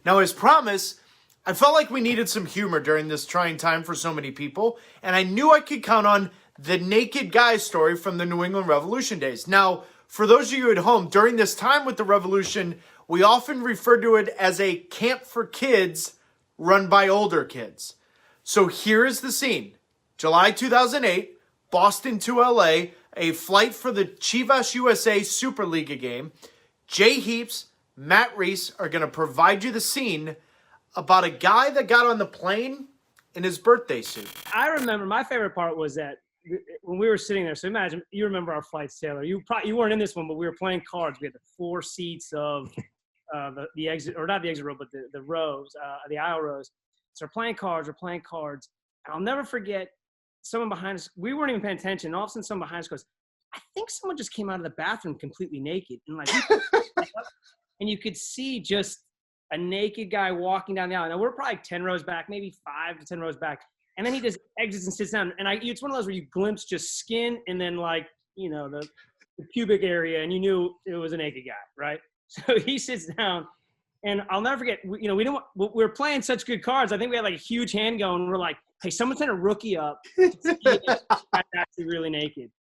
Now, as promised, I felt like we needed some humor during this trying time for so many people, and I knew I could count on the naked guy story from the New England Revolution days. Now, for those of you at home, during this time with the Revolution, we often refer to it as a camp for kids run by older kids. So here is the scene. July 2008, Boston to LA, a flight for the Chivas USA SuperLiga game. Jay Heaps, Matt Reis are going to provide you the scene about a guy that got on the plane in his birthday suit. I remember my favorite part was that when we were sitting there. So imagine you remember our flights, Taylor. You weren't in this one, but we were playing cards. We had the 4 seats of the exit, or not the exit row, but the rows, the aisle rows. So we're playing cards. And I'll never forget someone behind us. We weren't even paying attention. And all of a sudden, someone behind us goes, "I think someone just came out of the bathroom completely naked." And and you could see just a naked guy walking down the aisle. Now we're probably 10 rows back, maybe 5 to 10 rows back. And then he just exits and sits down. And it's one of those where you glimpse just skin and then the pubic area, and you knew it was a naked guy, right? So he sits down, and I'll never forget. We were playing such good cards. I think we had like a huge hand going. We're like, "Hey, someone sent a rookie up to see if that's actually really naked."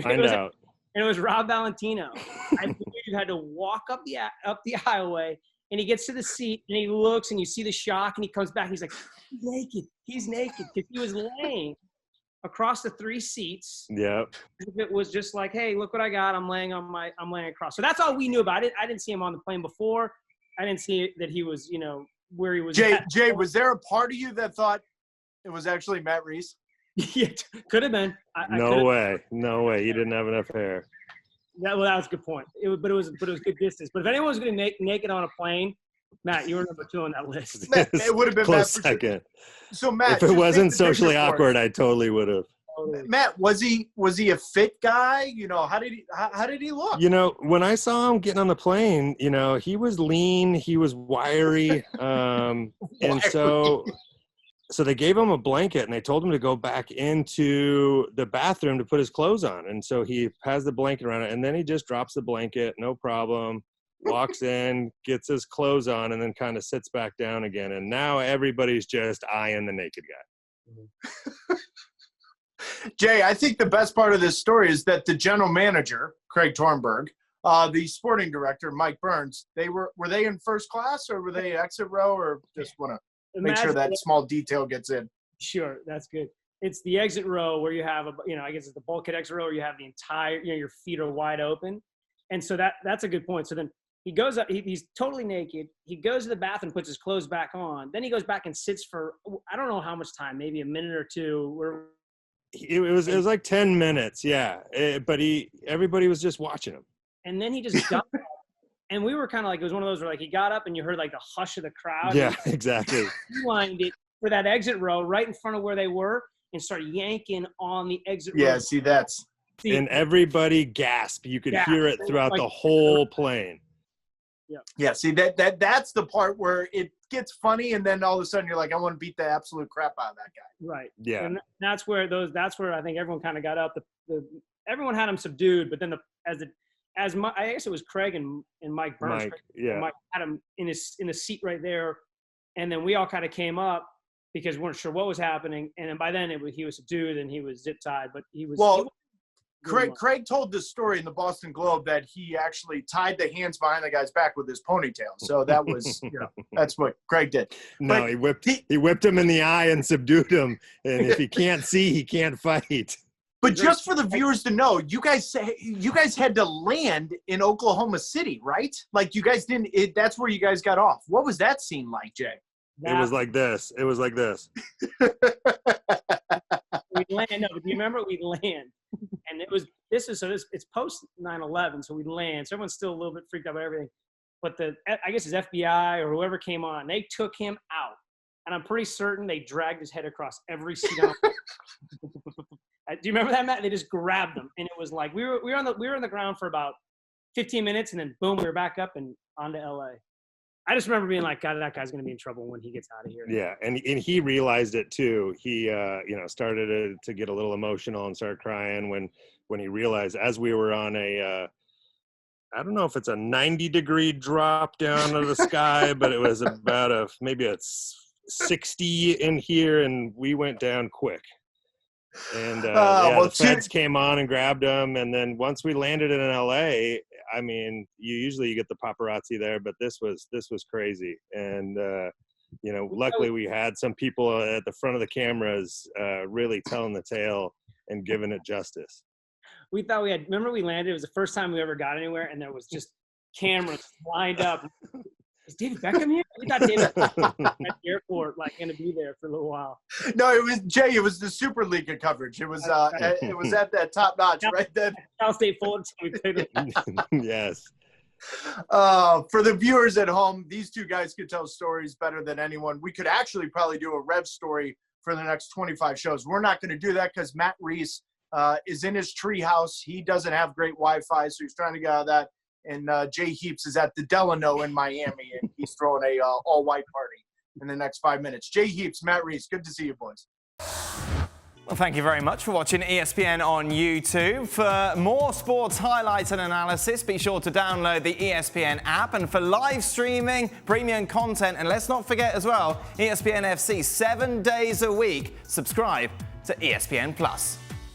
Find out. And it was Rob Valentino. I believe you had to walk up the aisleway, and he gets to the seat, and he looks, and you see the shock, and he comes back, and he's like, He's naked, because he was laying across the 3 seats. Yep. It was just like, "Hey, look what I got. I'm laying across." So that's all we knew about it. I didn't see him on the plane before. I didn't see that he was, where he was. Jay, was there a part of you that thought it was actually Matt Reis? Yeah, could have been. No way. He didn't have enough hair. That was a good point. But it was good distance. But if anyone was going to naked on a plane, Matt, you were number 2 on that list. It would have been close Matt second. So Matt, if it wasn't socially awkward, I totally would have. Matt, was he a fit guy? How did he look? When I saw him getting on the plane, he was lean, he was wiry, and so they gave him a blanket and they told him to go back into the bathroom to put his clothes on. And so he has the blanket around it, and then he just drops the blanket, no problem, walks in, gets his clothes on, and then kind of sits back down again. And now everybody's just eyeing the naked guy. Jay, I think the best part of this story is that the general manager, Craig Tornberg, the sporting director, Mike Burns, were they in first class, or were they exit row, or just want to make sure that small detail gets in? Sure, that's good. It's the exit row where you have I guess it's the bulkhead exit row where you have the entire, your feet are wide open. And so that's a good point. So then he goes up, he's totally naked. He goes to the bathroom, puts his clothes back on. Then he goes back and sits for, I don't know how much time, maybe a minute or two. It was like 10 minutes, yeah. But everybody was just watching him. And then he just got up, and we were kind of like, it was one of those where like he got up and you heard like the hush of the crowd. Yeah, exactly. He lined it for that exit row right in front of where they were and started yanking on the exit row. Yeah, see, and everybody gasped. You could hear it throughout the whole plane. Yeah. See, that's the part where it gets funny, and then all of a sudden you're like, I want to beat the absolute crap out of that guy. Right. Yeah. And that's where I think everyone kind of got up. Everyone had him subdued, but then I guess it was Craig and Mike Burns. Mike had him in the seat right there, and then we all kind of came up because we weren't sure what was happening. And then by then he was subdued and he was zip tied, but he was. Well, Craig told this story in the Boston Globe that he actually tied the hands behind the guy's back with his ponytail. So that was, that's what Craig did. No, but he whipped him in the eye and subdued him. And if he can't see, he can't fight. But just for the viewers to know, you guys had to land in Oklahoma City, right? Like you guys didn't. That's where you guys got off. What was that scene like, Jay? It was like this. We land. No, but do you remember we land? And it's post 9/11, so we land. So everyone's still a little bit freaked out about everything. But I guess his FBI or whoever came on, they took him out, and I'm pretty certain they dragged his head across every seat. Do you remember that, Matt? They just grabbed him, and it was like we were on the ground for about 15 minutes, and then boom, we were back up and on to LA. I just remember being like, God, that guy's going to be in trouble when he gets out of here. Yeah, and he realized it too. He started to get a little emotional and start crying when he realized, as we were on I don't know if it's a 90-degree drop down of the sky, but it was about maybe a 60 in here, and we went down quick. And the feds came on and grabbed them, and then once we landed in LA, I mean, you get the paparazzi there, but this was crazy. And luckily we had some people at the front of the cameras really telling the tale and giving it justice. We thought remember we landed, it was the first time we ever got anywhere, and there was just cameras lined up. Is David Beckham here? We thought David Beckham at the airport, going to be there for a little while. No, it was Jay. It was the SuperLiga coverage. It was at that top notch right then. Cal State Fulton. We played Yes. For the viewers at home, these two guys could tell stories better than anyone. We could actually probably do a Rev story for the next 25 shows. We're not going to do that because Matt Reis is in his tree house. He doesn't have great Wi-Fi, so he's trying to get out of that. And Jay Heaps is at the Delano in Miami, and he's throwing a all-white party in the next 5 minutes. Jay Heaps, Matt Reis, good to see you, boys. Well, thank you very much for watching ESPN on YouTube. For more sports highlights and analysis, be sure to download the ESPN app. And for live streaming, premium content, and let's not forget as well, ESPN FC 7 days a week. Subscribe to ESPN+.